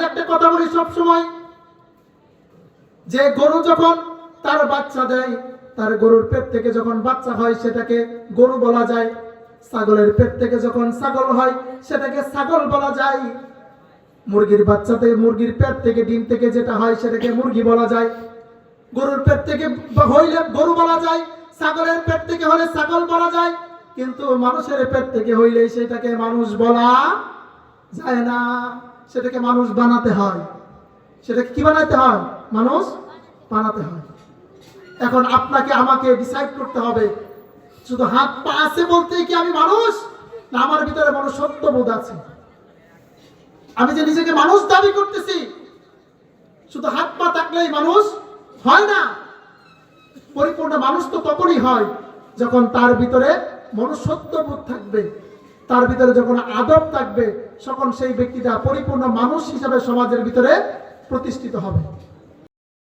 আমি একটা কথা বলি সব সময়, যে গরু যখন তার বাচ্চা দেয়, তার গরুর পেট থেকে যখন বাচ্চা হয় সেটাকে গরু বলা যায়, ছাগলের পেট থেকে যখন ছাগল হয় সেটাকে ছাগল বলা যায়, মুরগির বাচ্চা থেকে, মুরগির পেট থেকে ডিম থেকে যেটা হয় সেটাকে মুরগি বলা যায়, গরুর পেট থেকে হইলে গরু বলা যায়, ছাগলের পেট থেকে হলে ছাগল বলা যায়, কিন্তু মানুষের পেট থেকে হইলে সেটাকে মানুষ বলা যায় না, সেটাকে মানুষ বানাতে হয়। সেটাকে কি বানাতে হয়? মানুষ বানাতে হয়। এখন আপনাকে আমাকে ডিসাইড করতে হবে, শুধু হাত পা আছে বলতেই কি আমি মানুষ, না আমার ভিতরে মনুষ্যত্ব বোধ আছে? আমি যে নিজেকে মানুষ দাবি করতেছি, শুধু হাত পা থাকলেই মানুষ হয় না। পরিপূর্ণ মানুষ তো তখনই হয় যখন তার ভিতরে মনুষ্যত্ব বোধ থাকবে, তার ভিতরে যখন আদব থাকবে, তখন সেই ব্যক্তিটা পরিপূর্ণ মানুষ হিসাবে সমাজের ভিতরে প্রতিষ্ঠিত হবে।